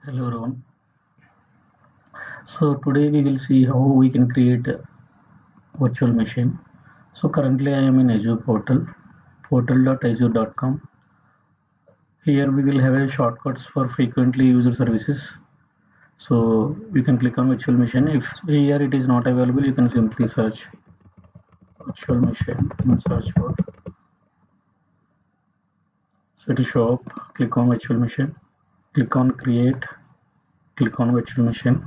Hello everyone. So today we will see how we can create a virtual machine. So currently I am in Azure portal.azure.com. Here we will have a shortcuts for frequently used services. So you can click on virtual machine. If here it is not available, you can simply search virtual machine and search for. So it will show up. Click on virtual machine. Click on create. Click on virtual machine.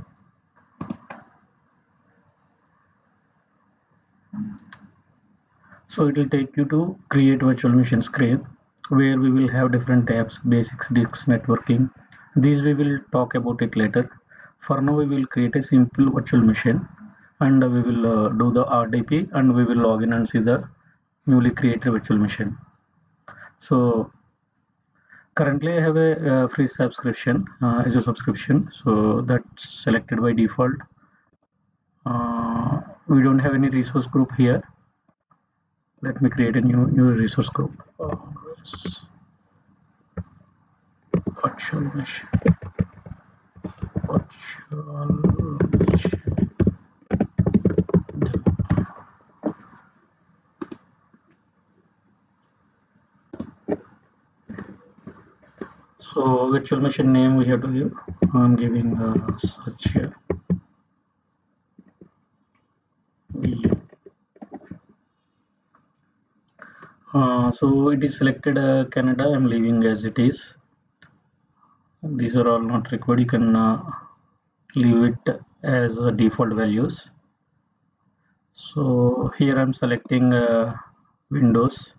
So it will take you to create virtual machine screen where we will have different tabs, basics, disks, networking. These we will talk about it later. For now we will create a simple virtual machine and we will do the RDP and we will log in and see the newly created virtual machine. So currently I have a free subscription, Azure subscription, so that's selected by default. We don't have any resource group here. Let me create a new resource group. Virtual machine. Virtual machine. So virtual machine name we have to give. I'm giving Satya. So it is selected Canada. I'm leaving as it is. These are all not required. You can leave it as the default values. So here I'm selecting Windows.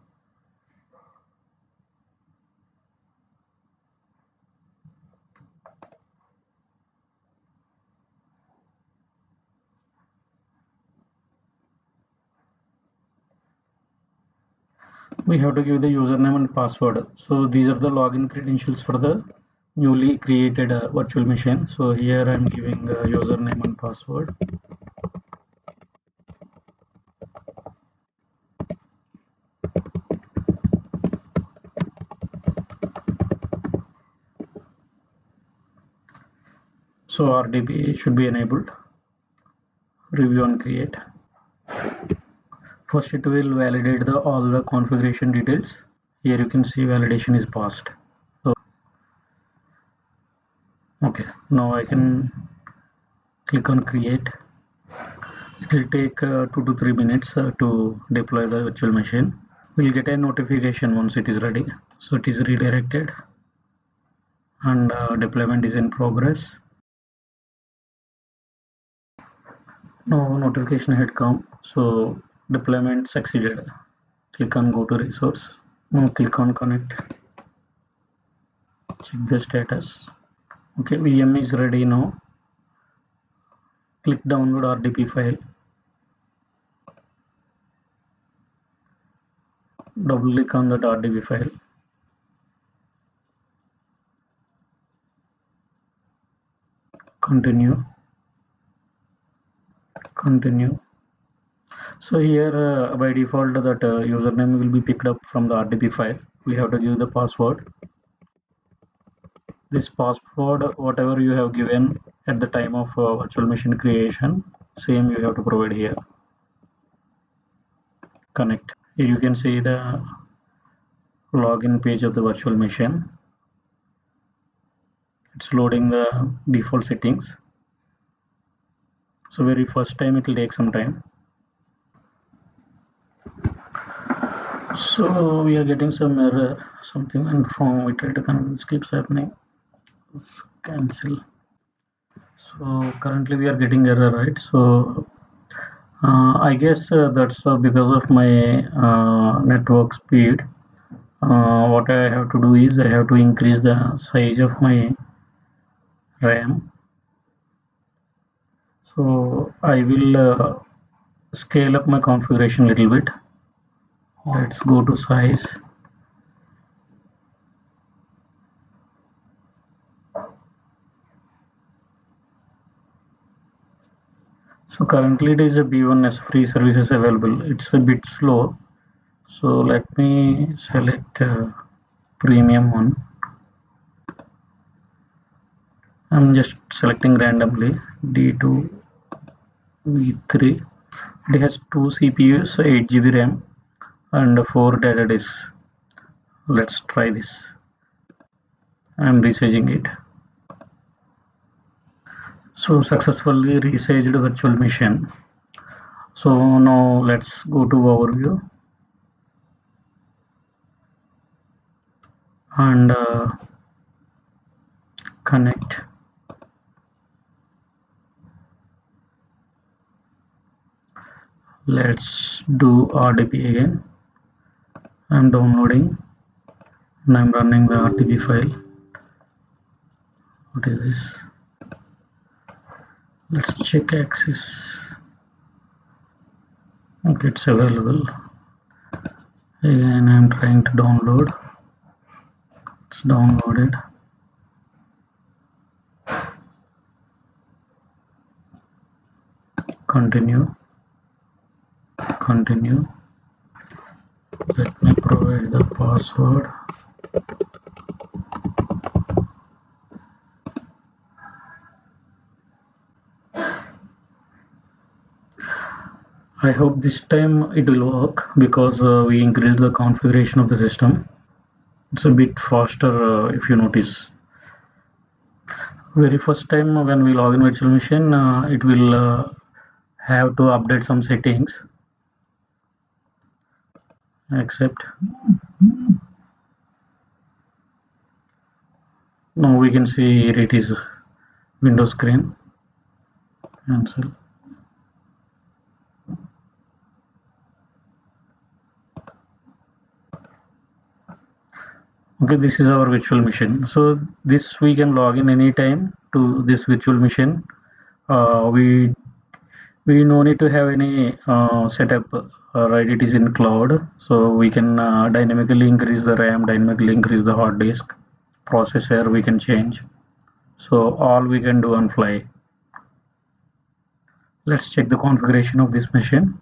We have to give the username and password. So these are the login credentials for the newly created virtual machine. So here I'm giving username and password. So RDP should be enabled. Review and create. First it will validate all the configuration details. Here you can see validation is passed. So okay, now I can click on create. It will take 2 to 3 minutes to deploy the virtual machine. We'll get a notification once it is ready. So it is redirected and deployment is in progress. No notification had come, so deployment succeeded. Click on go to resource. Now click on connect. Check the status. Okay, VM is ready now. Click download RDP file. Double click on that RDP file. Continue. So here by default that username will be picked up from the RDP file. We have to give the password. This password, whatever you have given at the time of virtual machine creation, same you have to provide here. Connect. Here you can see the login page of the virtual machine. It's loading the default settings. So very first time it will take some time. So we are getting some error, something and from we try to cancel, this keeps happening. Let's cancel. So currently we are getting error, right? So I guess that's because of my network speed. What I have to do is I have to increase the size of my RAM. So I will scale up my configuration a little bit. Let's go to size. So currently it is a B1 as free services available. It's a bit slow. So let me select premium one. I'm just selecting randomly D2 V3. It has 2 CPUs, 8 GB RAM, and 4 data disks. Let's try this. I'm resizing it. So successfully resized virtual machine. So now let's go to overview and connect. Let's do RDP again. I'm downloading and I'm running the RDP file. What is this? Let's check access. Okay, it's available. Again, I'm trying to download. It's downloaded. Continue. Continue. Let me provide the password. I hope this time it will work because we increased the configuration of the system. It's a bit faster if you notice. Very first time when we log in virtual machine, it will have to update some settings. Accept. Now we can see here it is Windows screen. Cancel. Okay, this is our virtual machine. So this we can log in anytime to this virtual machine. We no need to have any setup, right? It is in cloud, so we can dynamically increase the RAM, dynamically increase the hard disk, processor we can change. So all we can do on fly. Let's check the configuration of this machine.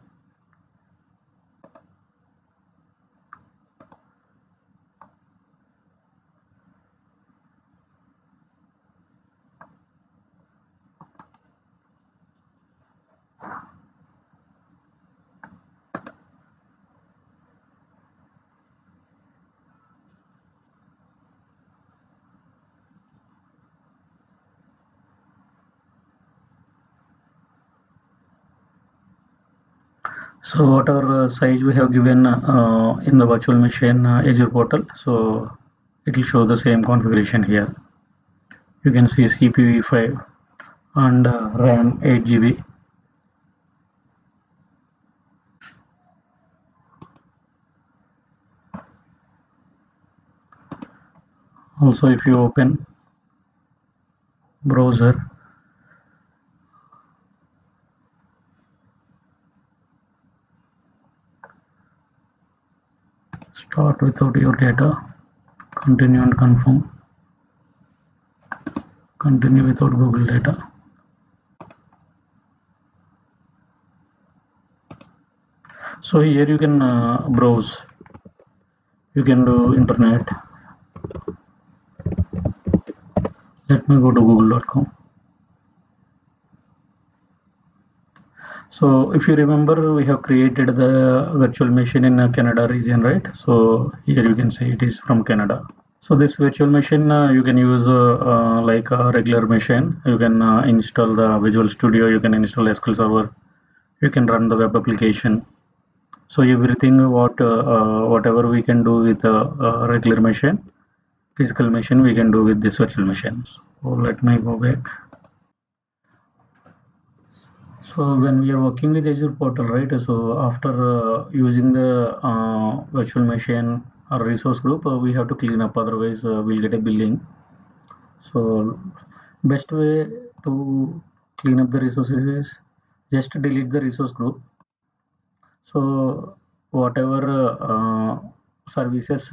So whatever size we have given in the virtual machine Azure portal, so it will show the same configuration here. You can see CPU 5 and RAM 8 GB. Also, if you open browser, start without your data, continue and confirm, continue without Google data. So here you can browse, you can do internet. Let me go to google.com. So if you remember, we have created the virtual machine in Canada region, right? So here you can see it is from Canada. So this virtual machine you can use like a regular machine. You can install the Visual Studio, you can install SQL Server, you can run the web application. So everything whatever we can do with a regular machine, physical machine, we can do with this virtual machine. So let me go back. So when we are working with Azure portal, right? So after using the virtual machine or resource group, we have to clean up. Otherwise, we'll get a billing. So best way to clean up the resources is just delete the resource group. So whatever services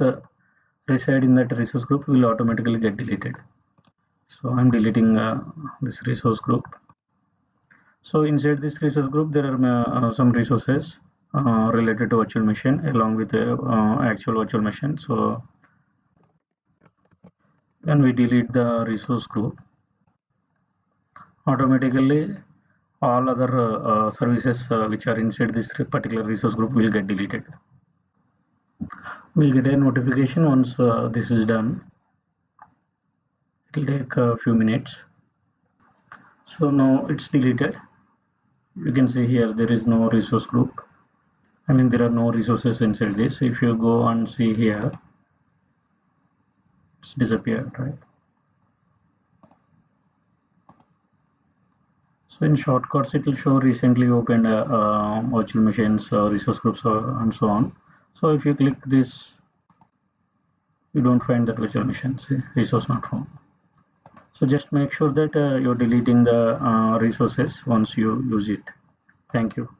reside in that resource group will automatically get deleted. So I'm deleting this resource group. So inside this resource group, there are some resources related to virtual machine along with the actual virtual machine. So when we delete the resource group, automatically all other services which are inside this particular resource group will get deleted. We'll get a notification once this is done. It will take a few minutes. So now it's deleted. You can see here there is no resource group. I mean there are no resources inside this. If you go and see here, it's disappeared, right? So in shortcuts, it will show recently opened virtual machines, resource groups, and so on. So if you click this, you don't find that virtual machine. See, resource not found. So just make sure that you're deleting the resources once you use it. Thank you.